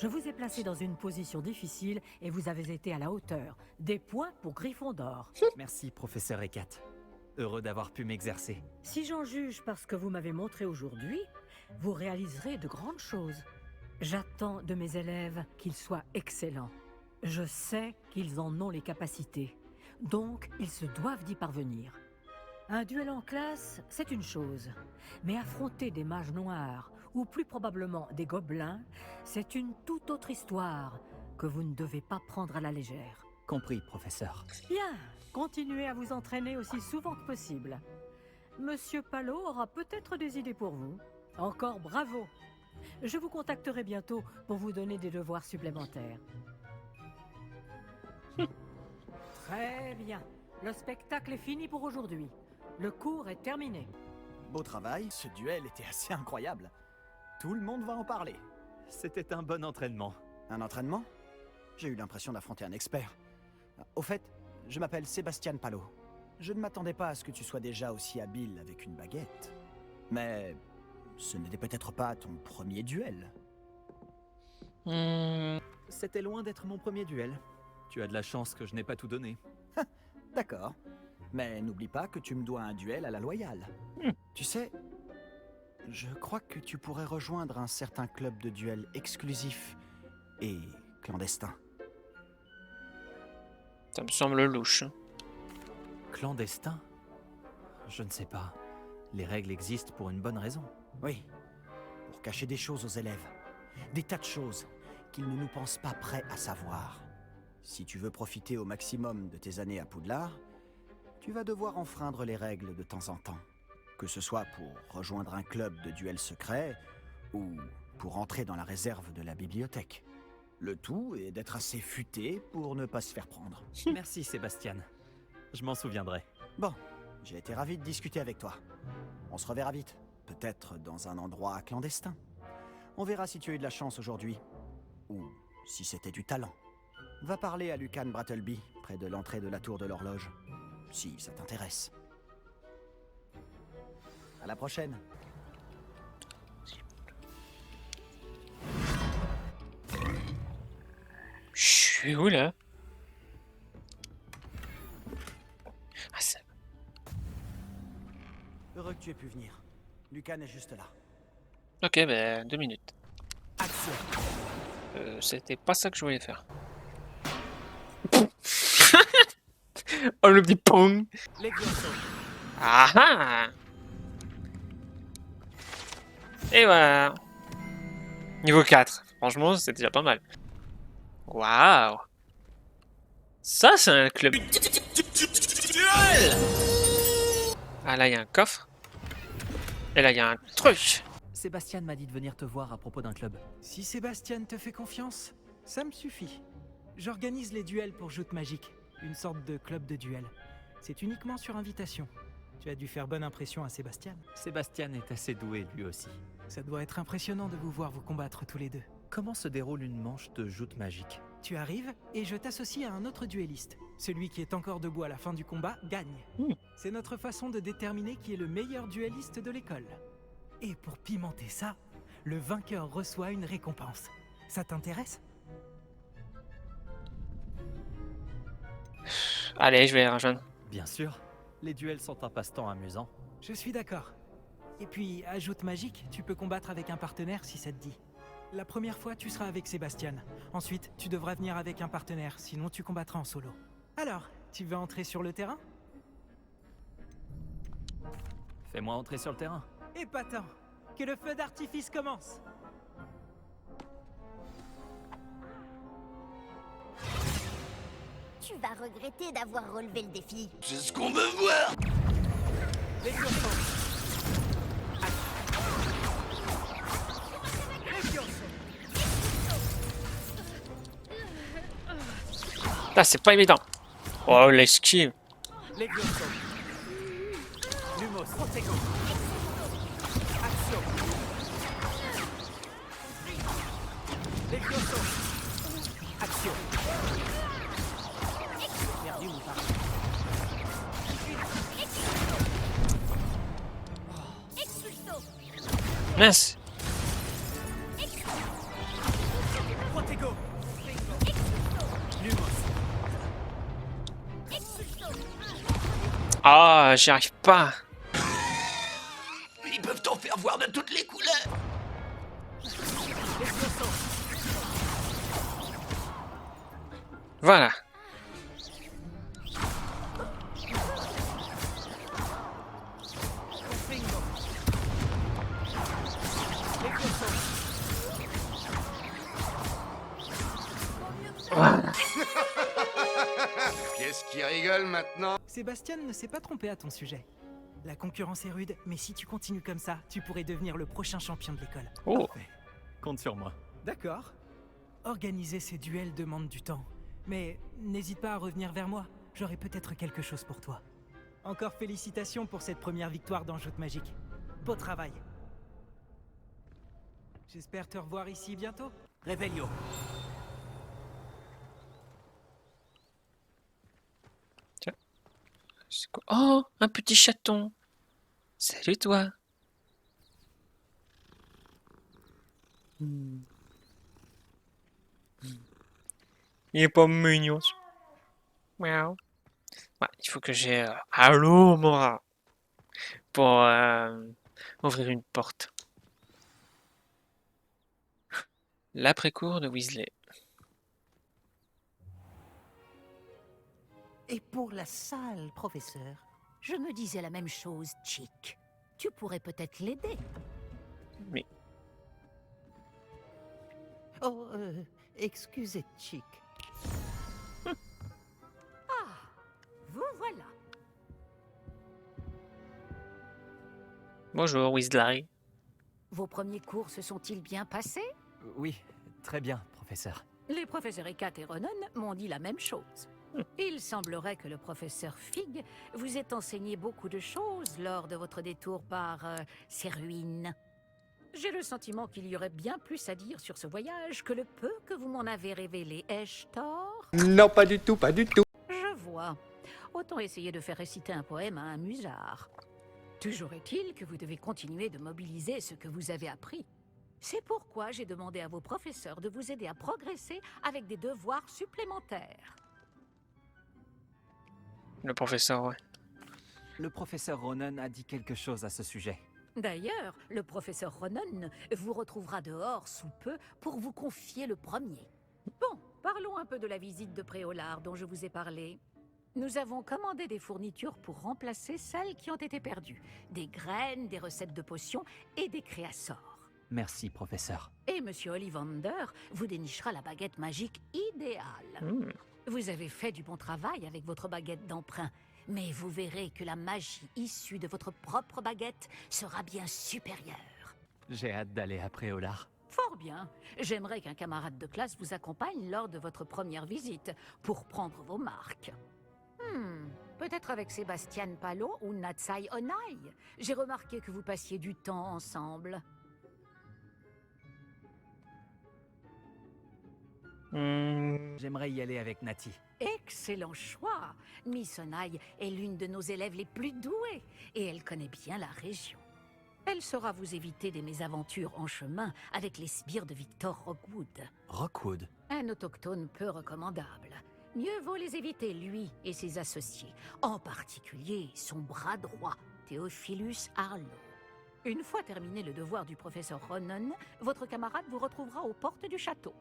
Je vous ai placé dans une position difficile et vous avez été à la hauteur. Des points pour Gryffondor. Merci, professeur Ekat. Heureux d'avoir pu m'exercer. Si j'en juge par ce que vous m'avez montré aujourd'hui, vous réaliserez de grandes choses. J'attends de mes élèves qu'ils soient excellents. Je sais qu'ils en ont les capacités, donc ils se doivent d'y parvenir. Un duel en classe, c'est une chose, mais affronter des mages noirs, ou plus probablement des gobelins, c'est une toute autre histoire que vous ne devez pas prendre à la légère. Compris, professeur. Bien, continuez à vous entraîner aussi souvent que possible. Monsieur Palot aura peut-être des idées pour vous. Encore bravo. Je vous contacterai bientôt pour vous donner des devoirs supplémentaires. Très bien. Le spectacle est fini pour aujourd'hui. Le cours est terminé. Beau travail, ce duel était assez incroyable. Tout le monde va en parler. C'était un bon entraînement. Un entraînement? J'ai eu l'impression d'affronter un expert. Au fait, je m'appelle Sébastien Palot. Je ne m'attendais pas à ce que tu sois déjà aussi habile avec une baguette. Mais ce n'était peut-être pas ton premier duel. C'était loin d'être mon premier duel. Tu as de la chance que je n'ai pas tout donné. D'accord. Mais n'oublie pas que tu me dois un duel à la loyale. Tu sais, je crois que tu pourrais rejoindre un certain club de duel exclusif et clandestin. Ça me semble louche. Clandestin? Je ne sais pas. Les règles existent pour une bonne raison. Oui, pour cacher des choses aux élèves. Des tas de choses qu'ils ne nous pensent pas prêts à savoir. Si tu veux profiter au maximum de tes années à Poudlard, tu vas devoir enfreindre les règles de temps en temps. Que ce soit pour rejoindre un club de duel secret ou pour entrer dans la réserve de la bibliothèque. Le tout est d'être assez futé pour ne pas se faire prendre. Merci, Sébastien. Je m'en souviendrai. Bon, j'ai été ravi de discuter avec toi. On se reverra vite. Peut-être dans un endroit clandestin. On verra si tu as eu de la chance aujourd'hui. Ou si c'était du talent. Va parler à Lucan Brattleby, près de l'entrée de la tour de l'horloge. Si ça t'intéresse. À la prochaine. Je suis où là? Ah, ça... Heureux que tu aies pu venir. Lucan est juste là. Ok, ben 2 minutes. Action. C'était pas ça que je voulais faire. Oh le petit pong. Ah ah. Et voilà. Niveau 4. Franchement, c'est déjà pas mal. Waouh. Ça, c'est un club. Ah là, il y a un coffre. Et là, il y a un truc. Sébastien m'a dit de venir te voir à propos d'un club. Si Sébastien te fait confiance, ça me suffit. J'organise les duels pour Joute Magique, une sorte de club de duel. C'est uniquement sur invitation. Tu as dû faire bonne impression à Sébastien. Sébastien est assez doué lui aussi. Ça doit être impressionnant de vous voir vous combattre tous les deux. Comment se déroule une manche de joute magique? Tu arrives et je t'associe à un autre duelliste. Celui qui est encore debout à la fin du combat gagne. C'est notre façon de déterminer qui est le meilleur duelliste de l'école. Et pour pimenter ça, le vainqueur reçoit une récompense. Ça t'intéresse? Allez, je vais les rejoindre. Bien sûr. Les duels sont un passe-temps amusant. Je suis d'accord. Et puis, à Joute Magique, tu peux combattre avec un partenaire si ça te dit. La première fois, tu seras avec Sébastien. Ensuite, tu devras venir avec un partenaire, sinon tu combattras en solo. Alors, tu veux entrer sur le terrain? Fais-moi entrer sur le terrain. Épatant! Que le feu d'artifice commence! Tu vas regretter d'avoir relevé le défi. C'est ce qu'on veut voir. Là, c'est pas évident. Oh, l'esquive. Lumos, Protego. Action. Levioso. Action. Perdu mon pari. Expulso. Mince. Protego. Ah, j'y arrive pas. Ils peuvent t'en faire voir de toutes les couleurs. Voilà. Voilà. Qu'est-ce qui rigole maintenant? Sébastien ne s'est pas trompé à ton sujet. La concurrence est rude, mais si tu continues comme ça, tu pourrais devenir le prochain champion de l'école. Oh. Parfait. Compte sur moi. D'accord. Organiser ces duels demande du temps. Mais n'hésite pas à revenir vers moi. J'aurai peut-être quelque chose pour toi. Encore félicitations pour cette première victoire dans Joute Magique. Beau travail. J'espère te revoir ici bientôt. Réveillon. C'est quoi? Oh, un petit chaton. Salut toi. Il est pas mignon. Miaou. Ouais, il faut que j'ai allô moi pour ouvrir une porte. L'après-cour de Weasley. Et pour la salle, professeur? Je me disais la même chose, Chick. Tu pourrais peut-être l'aider. Mais Oh, excusez, Chick. Vous voilà. bonjour Weasley. Vos premiers cours se sont-ils bien passés? Oui, très bien, professeur. Les professeurs Ekat et Ronan m'ont dit la même chose. Il semblerait que le professeur Fig vous ait enseigné beaucoup de choses lors de votre détour par ces ruines. J'ai le sentiment qu'il y aurait bien plus à dire sur ce voyage que le peu que vous m'en avez révélé. Ai-je tort? Non, pas du tout, pas du tout. Je vois. Autant essayer de faire réciter un poème à un musard. Toujours est-il que vous devez continuer de mobiliser ce que vous avez appris. C'est pourquoi j'ai demandé à vos professeurs de vous aider à progresser avec des devoirs supplémentaires. Le professeur, ouais. Le professeur Ronan a dit quelque chose à ce sujet. D'ailleurs, le professeur Ronan vous retrouvera dehors sous peu pour vous confier le premier. Bon, parlons un peu de la visite de Préolard dont je vous ai parlé. Nous avons commandé des fournitures pour remplacer celles qui ont été perdues. Des graines, des recettes de potions et des créassors. Merci, professeur. Et Monsieur Ollivander vous dénichera la baguette magique idéale. Vous avez fait du bon travail avec votre baguette d'emprunt, mais vous verrez que la magie issue de votre propre baguette sera bien supérieure. J'ai hâte d'aller à Préolard. Fort bien. J'aimerais qu'un camarade de classe vous accompagne lors de votre première visite pour prendre vos marques. Peut-être avec Sébastien Palo ou Natsai Onai. J'ai remarqué que vous passiez du temps ensemble. J'aimerais y aller avec Nati. Excellent choix. Miss Onai est l'une de nos élèves les plus douées et elle connaît bien la région. Elle saura vous éviter des mésaventures en chemin avec les sbires de Victor Rockwood. Rockwood. Un autochtone peu recommandable. Mieux vaut les éviter, lui et ses associés. En particulier son bras droit, Theophilus Harlow. Une fois terminé le devoir du professeur Ronan, votre camarade vous retrouvera aux portes du château.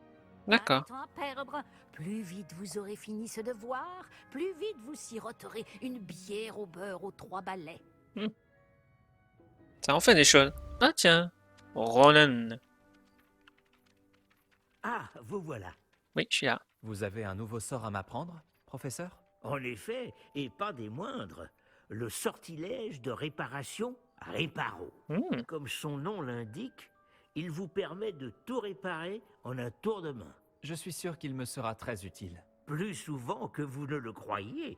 D'accord. Pas de temps à perdre. Plus vite vous aurez fini ce devoir, plus vite vous siroterez une bière au beurre aux 3 balais. Ça en fait des choses. Ah tiens. Ronan. Ah, vous voilà. Oui, je suis là. Vous avez un nouveau sort à m'apprendre, professeur? En effet, et pas des moindres, le sortilège de réparation Réparo. Comme son nom l'indique, il vous permet de tout réparer en un tour de main. Je suis sûr qu'il me sera très utile. Plus souvent que vous ne le croyez.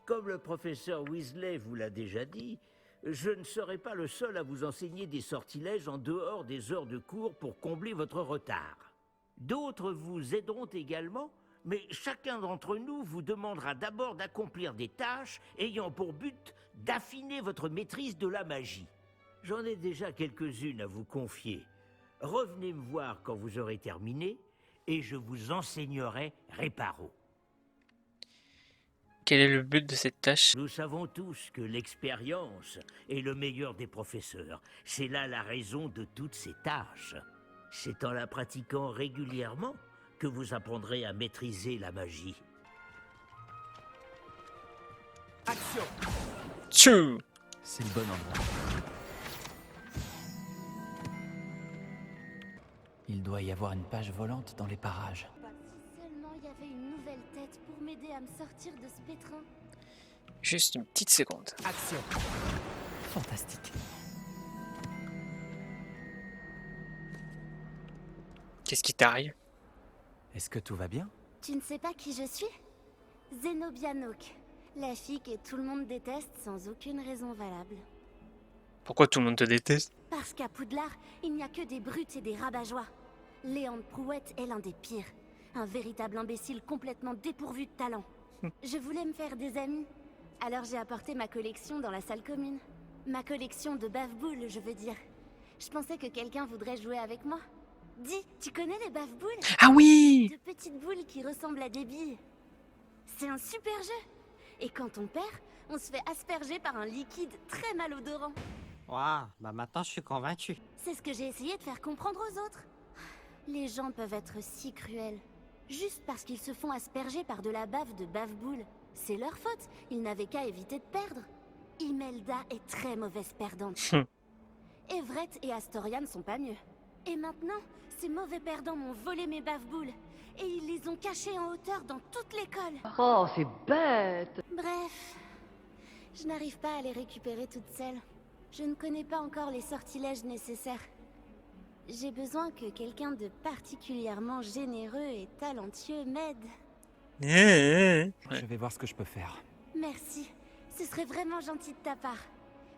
Comme le professeur Weasley vous l'a déjà dit, je ne serai pas le seul à vous enseigner des sortilèges en dehors des heures de cours pour combler votre retard. D'autres vous aideront également, mais chacun d'entre nous vous demandera d'abord d'accomplir des tâches ayant pour but d'affiner votre maîtrise de la magie. J'en ai déjà quelques-unes à vous confier. Revenez me voir quand vous aurez terminé et je vous enseignerai Réparo. Quel est le but de cette tâche? Nous savons tous que l'expérience est le meilleur des professeurs. C'est là la raison de toutes ces tâches. C'est en la pratiquant régulièrement que vous apprendrez à maîtriser la magie. Action! Tchou! C'est le bon endroit. Il doit y avoir une page volante dans les parages. Si seulement il y avait une nouvelle tête pour m'aider à me sortir de ce pétrin. Juste une petite seconde. Action! Fantastique. Qu'est-ce qui t'arrive? Est-ce que tout va bien? Tu ne sais pas qui je suis? Zenobia Nook, la fille que tout le monde déteste sans aucune raison valable. Pourquoi tout le monde te déteste? Parce qu'à Poudlard, il n'y a que des brutes et des rabat-joie. Léandre Prouette est l'un des pires. Un véritable imbécile complètement dépourvu de talent. Je voulais me faire des amis. Alors j'ai apporté ma collection dans la salle commune. Ma collection de bave-boules, je veux dire. Je pensais que quelqu'un voudrait jouer avec moi. Dis, tu connais les bave-boules? Ah oui! De petites boules qui ressemblent à des billes. C'est un super jeu. Et quand on perd, on se fait asperger par un liquide très malodorant. Waouh, bah maintenant je suis convaincu. C'est ce que j'ai essayé de faire comprendre aux autres. Les gens peuvent être si cruels. Juste parce qu'ils se font asperger par de la bave de bave-boule. C'est leur faute, ils n'avaient qu'à éviter de perdre. Imelda est très mauvaise perdante. Everett et Astoria ne sont pas mieux. Et maintenant, ces mauvais perdants m'ont volé mes bave-boules. Et ils les ont cachés en hauteur dans toute l'école. Oh, c'est bête! Bref, je n'arrive pas à les récupérer toutes seules. Je ne connais pas encore les sortilèges nécessaires. J'ai besoin que quelqu'un de particulièrement généreux et talentueux m'aide. Je vais voir ce que je peux faire. Merci, ce serait vraiment gentil de ta part.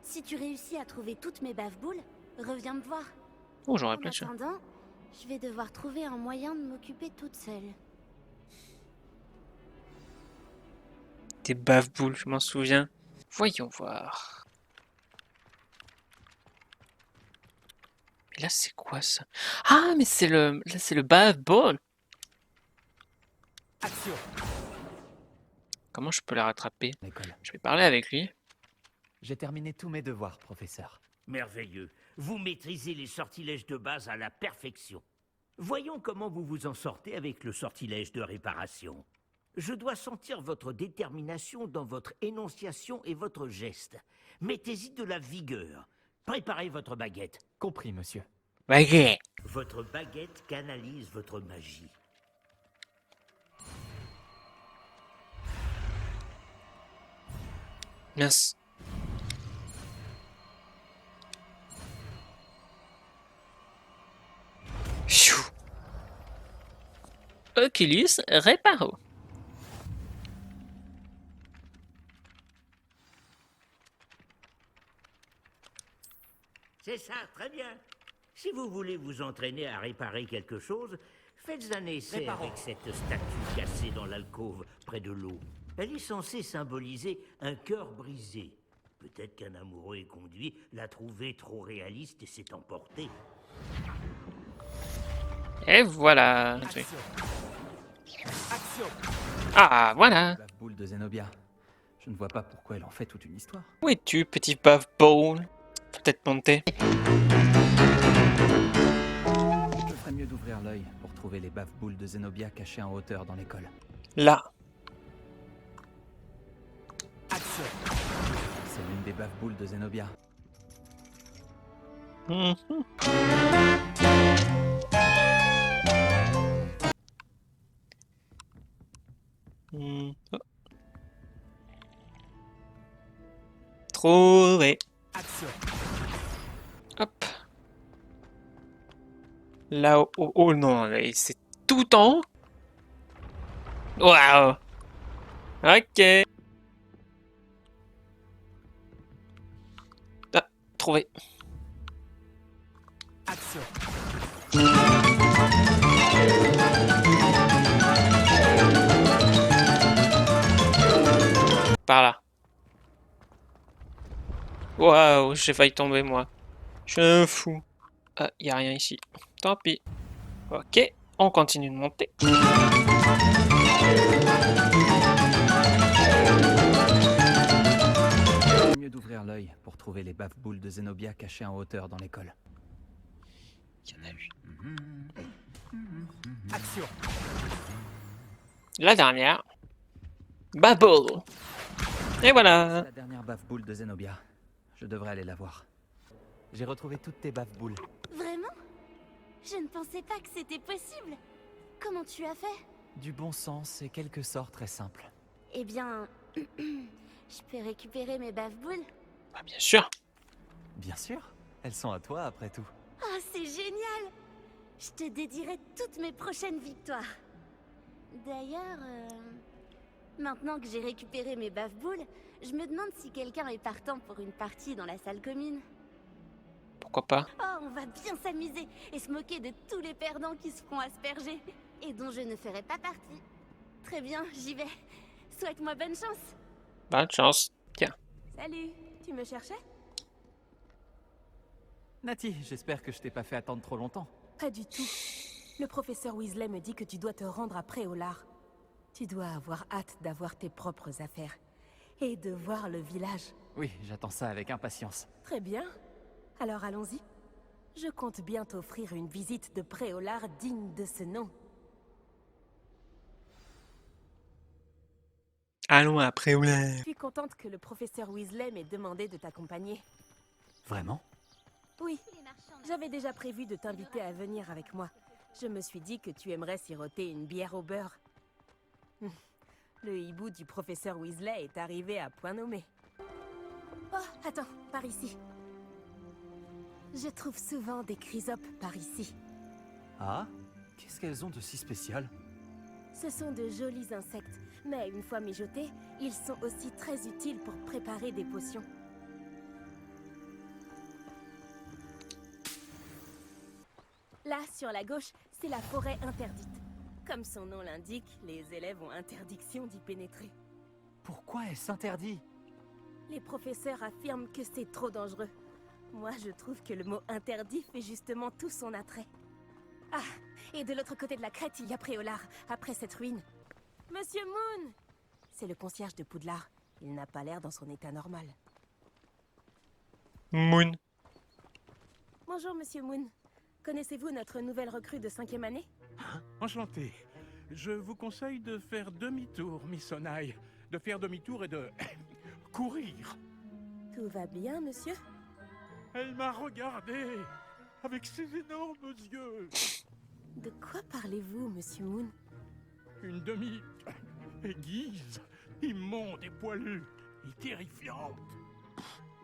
Si tu réussis à trouver toutes mes bave-boules, reviens me voir. Oh, j'aurais En plein de choses. attendant, je vais devoir trouver un moyen de m'occuper toute seule. Des bave-boules, je m'en souviens. Voyons voir. Mais là, c'est quoi ça? Ah, mais c'est le... Là, c'est le bave-ball. Action! Comment je peux la rattraper? L'école. Je vais parler avec lui. J'ai terminé tous mes devoirs, professeur. Merveilleux. Vous maîtrisez les sortilèges de base à la perfection. Voyons comment vous vous en sortez avec le sortilège de réparation. Je dois sentir votre détermination dans votre énonciation et votre geste. Mettez-y de la vigueur. Préparez votre baguette. Compris, monsieur. Baguette. Votre baguette canalise votre magie. Mince. Pfiou. Oculus Reparo. C'est ça, très bien. Si vous voulez vous entraîner à réparer quelque chose, faites un essai avec cette statue cassée dans l'alcôve près de l'eau. Elle est censée symboliser un cœur brisé. Peut-être qu'un amoureux éconduit l'a trouvée trop réaliste et s'est emporté. Et voilà. Action! Action! Ah, voilà. La boule de Zenobia. Je ne vois pas pourquoi elle en fait toute une histoire. Où es-tu, petit bave-ball? Peut-être monter. Je ferais mieux d'ouvrir l'œil pour trouver les bave-boules de Zenobia cachées en hauteur dans l'école. Là. Action! C'est l'une des bave-boules de Zenobia. Mhm. Oh. Trouvé. Action! Hop. Là-haut. Oh, oh non, c'est tout en haut. Waouh. Ok. Ah, trouvé. Action! Par là. Waouh, j'ai failli tomber moi. Je suis un fou. Ah, y a rien ici. Tant pis. Ok, on continue de monter. ouvrir l'œil pour trouver les baffe-boules de Zenobia cachées en hauteur dans l'école. Il y en a eu. Action. La dernière. Bubble. Et voilà. La dernière baffe-boule de Zenobia. Je devrais aller la voir. J'ai retrouvé toutes tes baffe-boules. Vraiment? Je ne pensais pas que c'était possible. Comment tu as fait? Du bon sens et quelques sorts très simples. Eh bien, je peux récupérer mes baffe-boules? Ah, bien sûr. Bien sûr, elles sont à toi après tout. Oh, c'est génial! Je te dédierai toutes mes prochaines victoires. D'ailleurs, maintenant que j'ai récupéré mes baffe-boules, je me demande si quelqu'un est partant pour une partie dans la salle commune. Pourquoi pas? Oh, on va bien s'amuser et se moquer de tous les perdants qui se feront asperger et dont je ne ferai pas partie. Très bien, j'y vais. Souhaite-moi bonne chance. Bonne chance. Tiens. Salut, tu me cherchais? Nati, j'espère que je t'ai pas fait attendre trop longtemps. Pas du tout. Le professeur Weasley me dit que tu dois te rendre à Préolard. Tu dois avoir hâte d'avoir tes propres affaires. Et de voir le village. Oui, j'attends ça avec impatience. Très bien. Alors allons-y. Je compte bien t'offrir une visite de Préolard digne de ce nom. Allons après, Je suis contente que le professeur Weasley m'ait demandé de t'accompagner. Vraiment? Oui, j'avais déjà prévu de t'inviter à venir avec moi. Je me suis dit que tu aimerais siroter une bière au beurre. Le hibou du professeur Weasley est arrivé à point nommé. Oh, attends, par ici. Je trouve souvent des chrysopes par ici. Ah? Qu'est-ce qu'elles ont de si spécial? Ce sont de jolis insectes, mais une fois mijotés, ils sont aussi très utiles pour préparer des potions. Là, sur la gauche, c'est la forêt interdite. Comme son nom l'indique, les élèves ont interdiction d'y pénétrer. Pourquoi est-ce interdit? Les professeurs affirment que c'est trop dangereux. Moi, je trouve que le mot interdit fait justement tout son attrait. Ah, et de l'autre côté de la crête, il y a Préolard, après cette ruine. Monsieur Moon! C'est le concierge de Poudlard. Il n'a pas l'air dans son état normal. Moon. Bonjour, Monsieur Moon. Connaissez-vous notre nouvelle recrue de 5e année? Enchanté. Je vous conseille de faire demi-tour, Miss Onai. De faire demi-tour et de... courir. Tout va bien, monsieur? Elle m'a regardé avec ses énormes yeux. De quoi parlez-vous, Monsieur Moon? Une demi-aiguise, immonde et poilue, et terrifiante.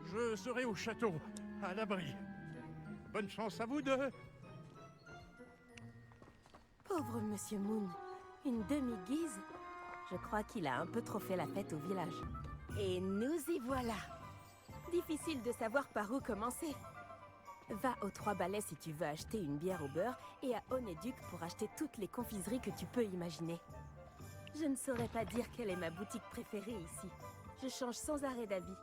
Je serai au château, à l'abri. Bonne chance à vous deux. Pauvre Monsieur Moon, une demi-guise? Je crois qu'il a un peu trop fait la fête au village. Et nous y voilà. Difficile de savoir par où commencer. Va aux 3 balais si tu veux acheter une bière au beurre et à Onéduc pour acheter toutes les confiseries que tu peux imaginer. Je ne saurais pas dire quelle est ma boutique préférée ici. Je change sans arrêt d'avis.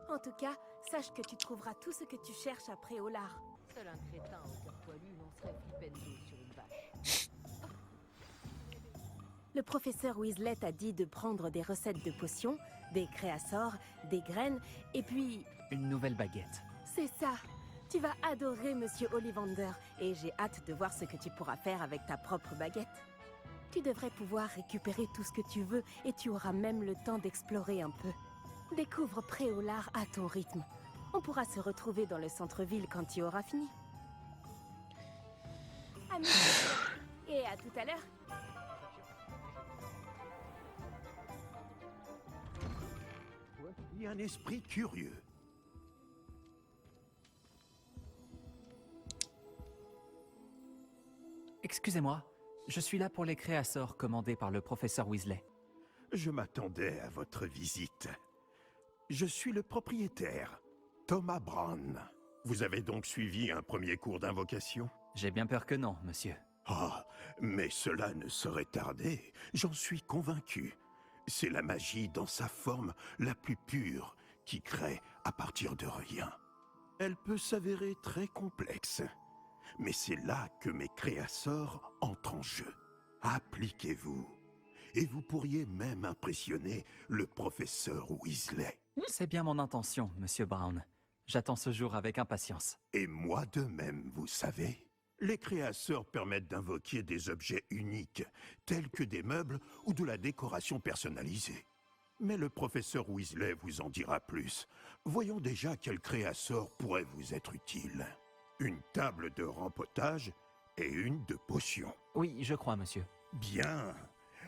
En tout cas, sache que tu trouveras tout ce que tu cherches à Préolard. Seul un crétin au cœur poilu lancerait Flipendo sur une vache. Le professeur Weasley t'a dit de prendre des recettes de potions, des créassors, des graines, et puis... Une nouvelle baguette. C'est ça. Tu vas adorer Monsieur Ollivander, et j'ai hâte de voir ce que tu pourras faire avec ta propre baguette. Tu devrais pouvoir récupérer tout ce que tu veux, et tu auras même le temps d'explorer un peu. Découvre Préolard à ton rythme. On pourra se retrouver dans le centre-ville quand tu auras fini. Amuse-toi. Et à tout à l'heure. Il y a un esprit curieux. Excusez-moi, je suis là pour les créassors commandés par le professeur Weasley. Je m'attendais à votre visite. Je suis le propriétaire, Thomas Brown. Vous avez donc suivi un premier cours d'invocation? J'ai bien peur que non, monsieur. Ah, mais cela ne saurait tarder, j'en suis convaincu. C'est la magie dans sa forme la plus pure qui crée à partir de rien. Elle peut s'avérer très complexe, mais c'est là que mes créassors entrent en jeu. Appliquez-vous, et vous pourriez même impressionner le professeur Weasley. C'est bien mon intention, Monsieur Brown. J'attends ce jour avec impatience. Et moi de même, vous savez. Les créateurs permettent d'invoquer des objets uniques, tels que des meubles ou de la décoration personnalisée. Mais le professeur Weasley vous en dira plus. Voyons déjà quel créateur pourrait vous être utile. Une table de rempotage et une de potions. Oui, je crois, monsieur. Bien.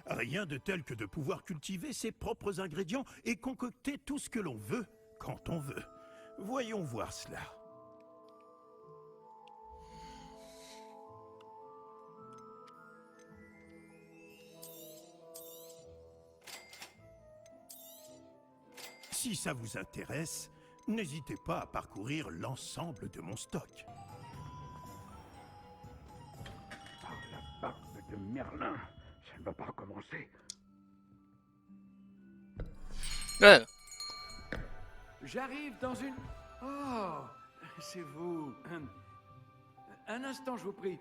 Rien de tel que de pouvoir cultiver ses propres ingrédients et concocter tout ce que l'on veut, quand on veut. Voyons voir cela. Si ça vous intéresse, n'hésitez pas à parcourir l'ensemble de mon stock. Par la barbe de Merlin, ça ne va pas recommencer. Ouais. J'arrive dans une... Oh, c'est vous. Un instant, je vous prie.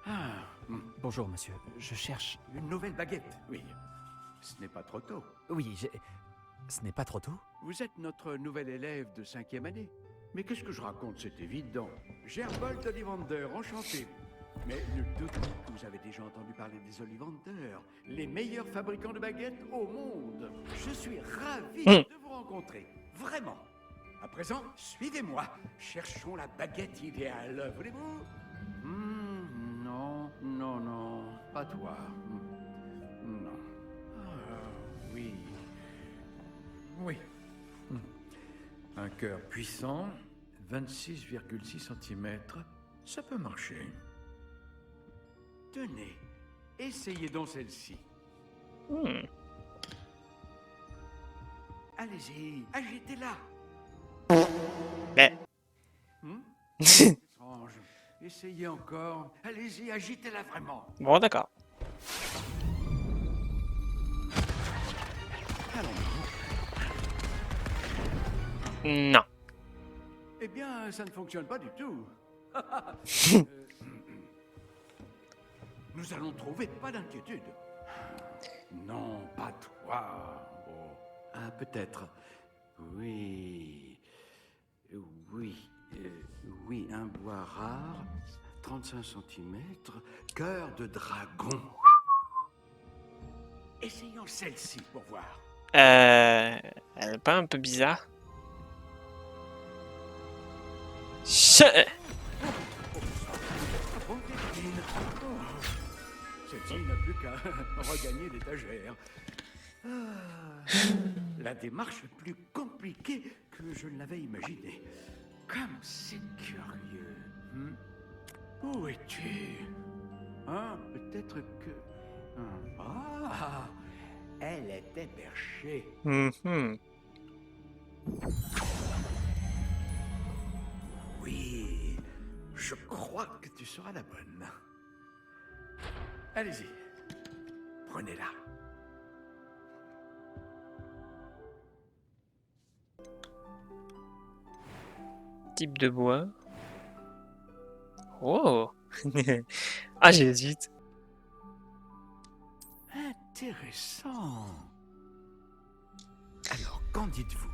Ah, Bonjour, monsieur. Je cherche... une nouvelle baguette, oui. Ce n'est pas trop tôt. Oui, ce n'est pas trop tôt? Vous êtes notre nouvel élève de 5e année. Mais qu'est-ce que je raconte? C'est évident. Gerbold Ollivander, enchanté. Mais nul doute que vous avez déjà entendu parler des Ollivander, les meilleurs fabricants de baguettes au monde. Je suis ravi de vous rencontrer. Vraiment. À présent, suivez-moi. Cherchons la baguette idéale. Voulez-vous? Non, non, non. Pas toi. Non. Ah, oui. Oui. Un cœur puissant, 26,6 cm, ça peut marcher. Tenez, essayez donc celle-ci. Allez-y, agitez-la. Mais... Étrange. Essayez encore. Allez-y, agitez-la vraiment. Bon, d'accord. Non. Eh bien, ça ne fonctionne pas du tout. Nous allons trouver, pas d'inquiétude. Non, pas toi. Oh. Ah, peut-être. Oui. Oui. Oui, un bois rare, 35 cm, cœur de dragon. Essayons celle-ci pour voir. Elle est pas un peu bizarre? Celle-ci n'a plus qu'à regagner l'étagère. La démarche est plus compliquée que je ne l'avais imaginé. Comme c'est curieux. Où es-tu? Hein, peut-être que... Ah, elle était perchée. Oui, je crois que tu seras la bonne. Allez-y, prenez-la. Type de bois. Oh. Ah, j'hésite. Intéressant. Alors, qu'en dites-vous?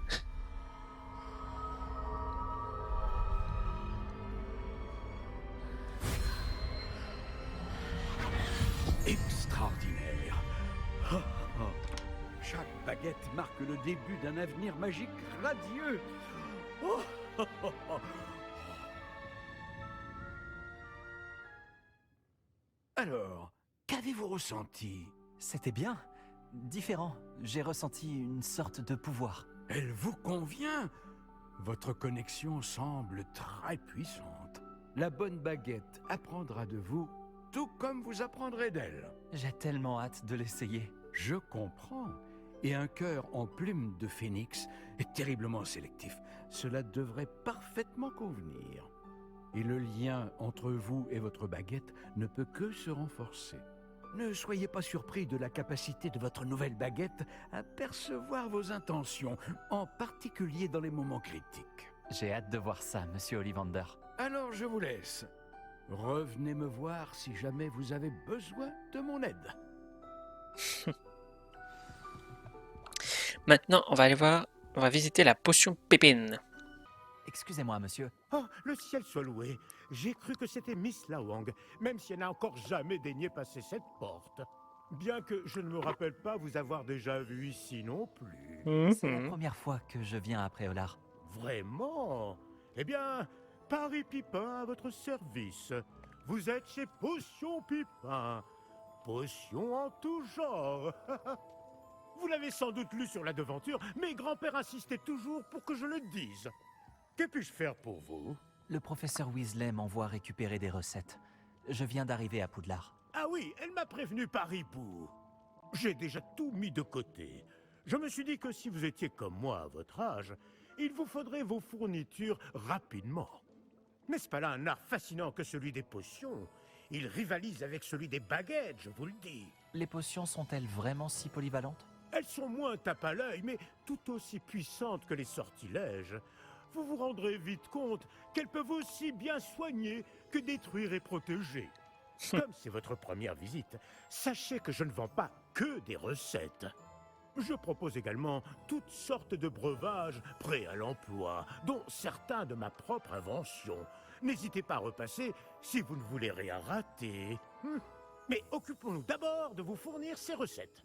Extraordinaire. Chaque baguette marque le début d'un avenir magique radieux. Alors, qu'avez-vous ressenti? C'était bien. Différent. J'ai ressenti une sorte de pouvoir. Elle vous convient? Votre connexion semble très puissante. La bonne baguette apprendra de vous, tout comme vous apprendrez d'elle. J'ai tellement hâte de l'essayer. Je comprends. Et un cœur en plume de phénix est terriblement sélectif. Cela devrait parfaitement convenir. Et le lien entre vous et votre baguette ne peut que se renforcer. Ne soyez pas surpris de la capacité de votre nouvelle baguette à percevoir vos intentions, en particulier dans les moments critiques. J'ai hâte de voir ça, monsieur Ollivander. Alors je vous laisse. Revenez me voir si jamais vous avez besoin de mon aide. Maintenant, on va aller voir... On va visiter la potion pépine. Excusez-moi, monsieur. Oh, le ciel soit loué. J'ai cru que c'était Miss Lawang, même si elle n'a encore jamais daigné passer cette porte. Bien que je ne me rappelle pas vous avoir déjà vu ici non plus. C'est la première fois que je viens à Préolard. Vraiment? Eh bien, Paris Pipin à votre service. Vous êtes chez Potion Pipin. Potion en tout genre. Vous l'avez sans doute lu sur la devanture, mais grand-père insistait toujours pour que je le dise. Que puis-je faire pour vous? Le professeur Weasley m'envoie récupérer des recettes. Je viens d'arriver à Poudlard. Ah oui, elle m'a prévenu par hibou. J'ai déjà tout mis de côté. Je me suis dit que si vous étiez comme moi à votre âge, il vous faudrait vos fournitures rapidement. N'est-ce pas là un art fascinant que celui des potions? Il rivalise avec celui des baguettes, je vous le dis. Les potions sont-elles vraiment si polyvalentes? Elles sont moins tape à l'œil, mais tout aussi puissantes que les sortilèges. Vous vous rendrez vite compte qu'elles peuvent aussi bien soigner que détruire et protéger. Comme c'est votre première visite, sachez que je ne vends pas que des recettes. Je propose également toutes sortes de breuvages prêts à l'emploi, dont certains de ma propre invention. N'hésitez pas à repasser si vous ne voulez rien rater. Mais occupons-nous d'abord de vous fournir ces recettes.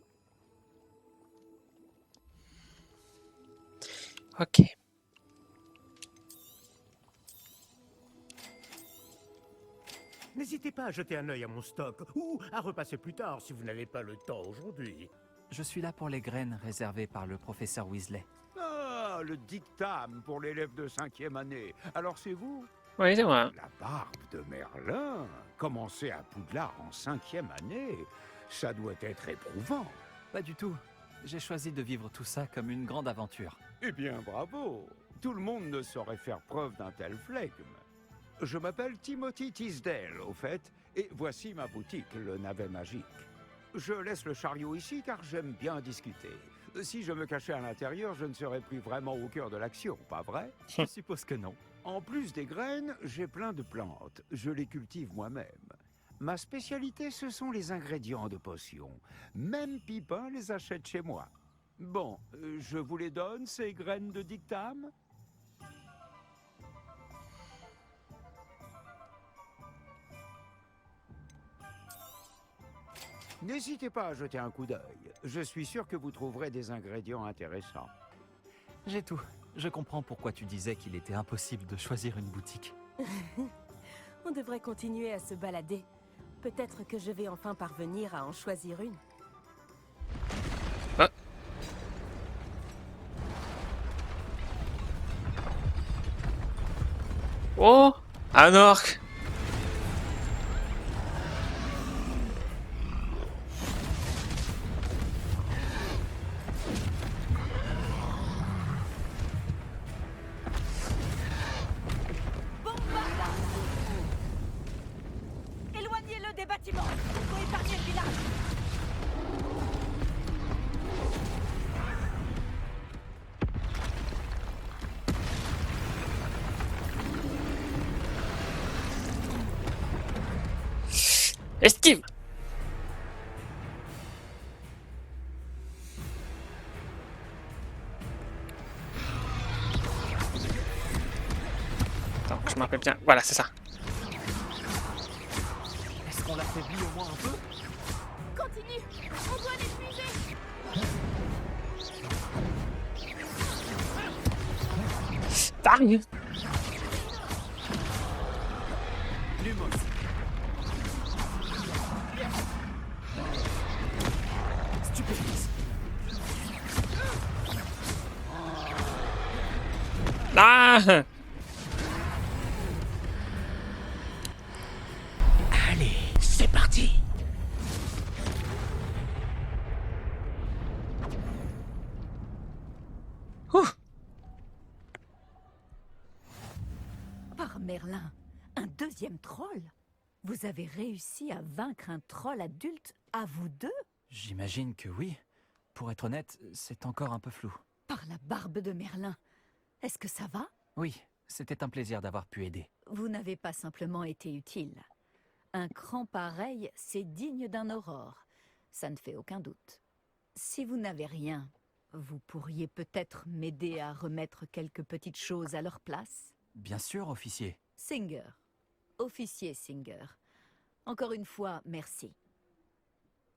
Ok. N'hésitez pas à jeter un œil à mon stock, ou à repasser plus tard si vous n'avez pas le temps aujourd'hui. Je suis là pour les graines réservées par le professeur Weasley. Ah, le dictame pour l'élève de 5e année. Alors c'est vous? Oui, c'est moi. La barbe de Merlin. Commencer à Poudlard en 5e année, ça doit être éprouvant. Pas du tout. J'ai choisi de vivre tout ça comme une grande aventure. Eh bien, bravo. Tout le monde ne saurait faire preuve d'un tel flegme. Je m'appelle Timothy Tisdale, au fait, et voici ma boutique, le Navet Magique. Je laisse le chariot ici car j'aime bien discuter. Si je me cachais à l'intérieur, je ne serais plus vraiment au cœur de l'action, pas vrai? Je suppose que non. En plus des graines, j'ai plein de plantes. Je les cultive moi-même. Ma spécialité, ce sont les ingrédients de potions. Même Pipin les achète chez moi. Bon, je vous les donne, ces graines de dictame? N'hésitez pas à jeter un coup d'œil. Je suis sûr que vous trouverez des ingrédients intéressants. J'ai tout. Je comprends pourquoi tu disais qu'il était impossible de choisir une boutique. On devrait continuer à se balader. Peut-être que je vais enfin parvenir à en choisir une. Ah. Oh, un orque. Éloignez-le des bâtiments. Il faut épargner le village. Esquive. Attends, que je me rappelle bien. Voilà, c'est ça. Est-ce qu'on l'affaiblit au moins un peu? Continue. On doit l'épuiser. T'arrives. Lumos. Stupéfice. Ah. Allez, c'est parti. Par Merlin, un deuxième troll? Vous avez réussi à vaincre un troll adulte à vous deux? J'imagine que oui. Pour être honnête, c'est encore un peu flou. Par la barbe de Merlin. Est-ce que ça va? Oui, c'était un plaisir d'avoir pu aider. Vous n'avez pas simplement été utile. Un cran pareil, c'est digne d'un aurore. Ça ne fait aucun doute. Si vous n'avez rien, Vous pourriez peut-être m'aider à remettre quelques petites choses à leur place? Bien sûr, officier. Singer. Officier Singer. Encore une fois, merci.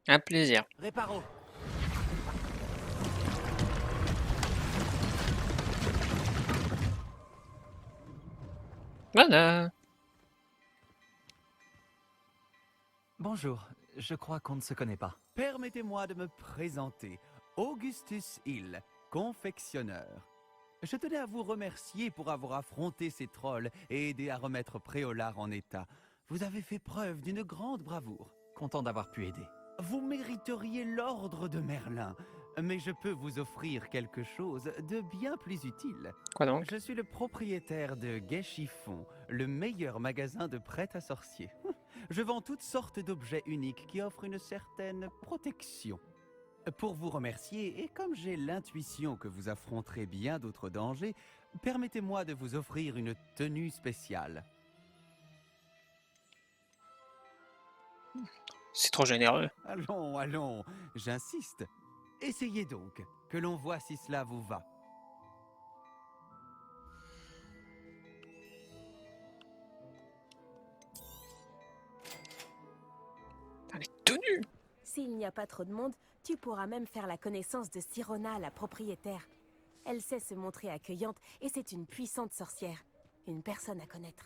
Un plaisir. Réparo. Voilà. Bonjour, je crois qu'on ne se connaît pas. Permettez-moi de me présenter. Augustus Hill, confectionneur. Je tenais à vous remercier pour avoir affronté ces trolls et aidé à remettre Préolard en état. Vous avez fait preuve d'une grande bravoure. Content d'avoir pu aider. Vous mériteriez l'ordre de Merlin, mais je peux vous offrir quelque chose de bien plus utile. Quoi donc? Je suis le propriétaire de Gai Chiffon, le meilleur magasin de prêt à sorcier. Je vends toutes sortes d'objets uniques qui offrent une certaine protection. Pour vous remercier, et comme j'ai l'intuition que vous affronterez bien d'autres dangers, permettez-moi de vous offrir une tenue spéciale. C'est trop généreux. Allons, allons, j'insiste. Essayez donc, que l'on voit si cela vous va. Elle est tenue. S'il n'y a pas trop de monde, tu pourras même faire la connaissance de Sirona, la propriétaire. Elle sait se montrer accueillante et c'est une puissante sorcière. Une personne à connaître.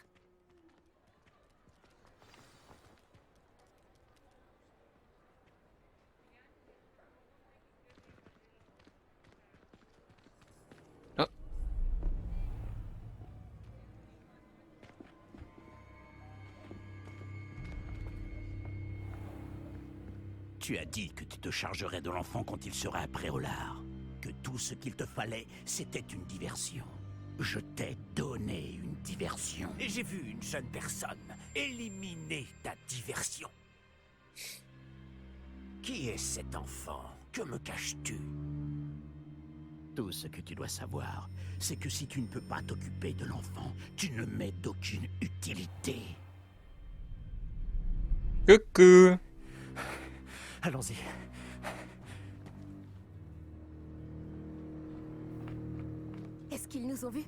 Tu as dit que tu te chargerais de l'enfant quand il sera à Préolard. Que tout ce qu'il te fallait, c'était une diversion. Je t'ai donné une diversion. Et j'ai vu une jeune personne éliminer ta diversion. Qui est cet enfant? Que me caches-tu? Tout ce que tu dois savoir, c'est que si tu ne peux pas t'occuper de l'enfant, tu ne m'es d'aucune utilité. Coucou. Allons-y. Est-ce qu'ils nous ont vus?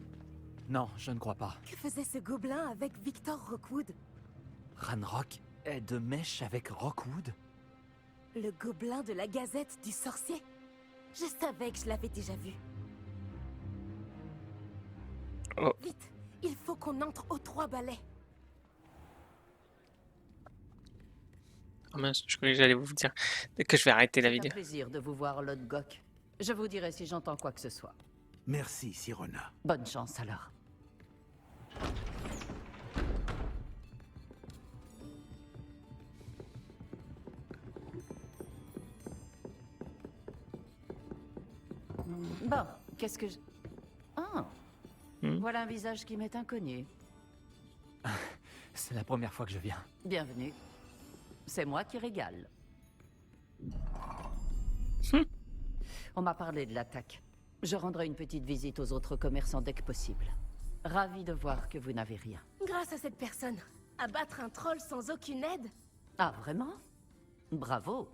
Non, je ne crois pas. Que faisait ce gobelin avec Victor Rockwood? Ranrock est de mèche avec Rockwood? Le gobelin de la Gazette du Sorcier? Je savais que je l'avais déjà vu. Oh. Vite, il faut qu'on entre aux 3 balais. Oh mince, je croyais que j'allais vous dire que je vais arrêter la C'est un vidéo. plaisir de vous voir, Lodgok. Je vous dirai si j'entends quoi que ce soit. Merci, Sirona. Bonne chance alors. Bon, qu'est-ce que je... Ah, voilà un visage qui m'est inconnu. C'est la première fois que je viens. Bienvenue. C'est moi qui régale. On m'a parlé de l'attaque. Je rendrai une petite visite aux autres commerçants dès que possible. Ravi de voir que vous n'avez rien. Grâce à cette personne, abattre un troll sans aucune aide? Ah, vraiment? Bravo.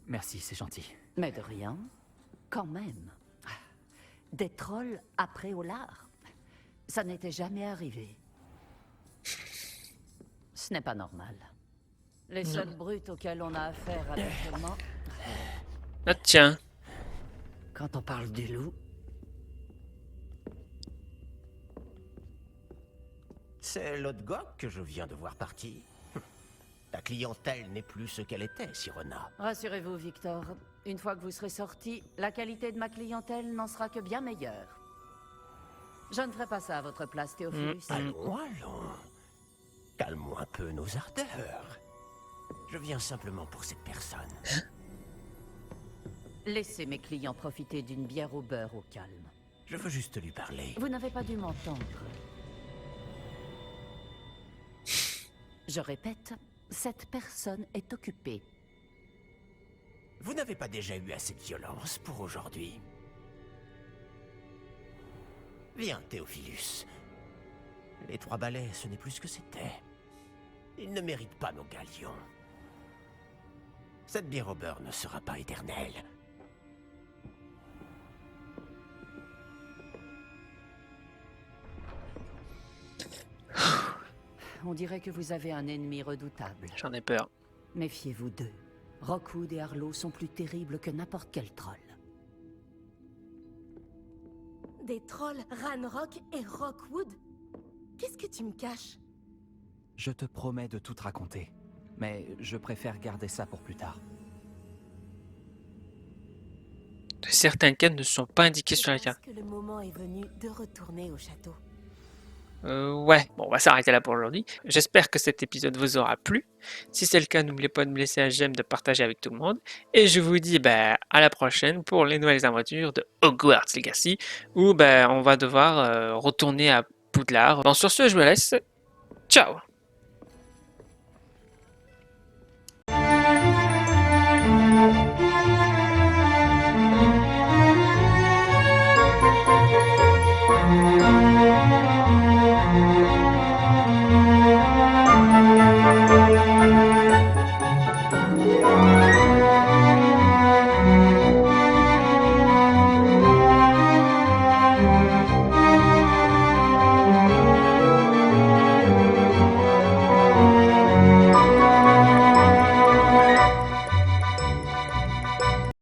Merci, c'est gentil. Mais de rien. Quand même. Des trolls après Olar. Ça n'était jamais arrivé. Ce n'est pas normal. Les seuls brutes auxquels on a affaire habituellement... Ah tiens. Quand on parle du loup... C'est Lodgok que je viens de voir partir. Ta clientèle n'est plus ce qu'elle était, Sirona. Rassurez-vous, Victor. Une fois que vous serez sorti, la qualité de ma clientèle n'en sera que bien meilleure. Je ne ferai pas ça à votre place, Théophilus. Allons, allons. Calmons un peu nos ardeurs. Je viens simplement pour cette personne. Laissez mes clients profiter d'une bière au beurre au calme. Je veux juste lui parler. Vous n'avez pas dû m'entendre. Je répète, cette personne est occupée. Vous n'avez pas déjà eu assez de violence pour aujourd'hui? Viens, Théophilus. Les 3 balais, ce n'est plus ce que c'était. Ils ne méritent pas nos galions. Cette bière au beurre ne sera pas éternelle. on dirait que vous avez un ennemi redoutable. J'en ai peur. Méfiez-vous d'eux. Rockwood et Harlow sont plus terribles que n'importe quel troll. Des trolls, Ranrock et Rockwood? Qu'est-ce que tu me caches? Je te promets de tout te raconter, mais je préfère garder ça pour plus tard. De certaines quêtes ne sont pas indiquées sur la carte. Est-ce que le moment est venu de retourner au château? Ouais, bon, on va s'arrêter là pour aujourd'hui. J'espère que cet épisode vous aura plu. Si c'est le cas, n'oubliez pas de me laisser un j'aime, de partager avec tout le monde. Et je vous dis à la prochaine pour les nouvelles aventures de Hogwarts Legacy, où on va devoir retourner à Poudlard. Bon, sur ce, je vous laisse. Ciao!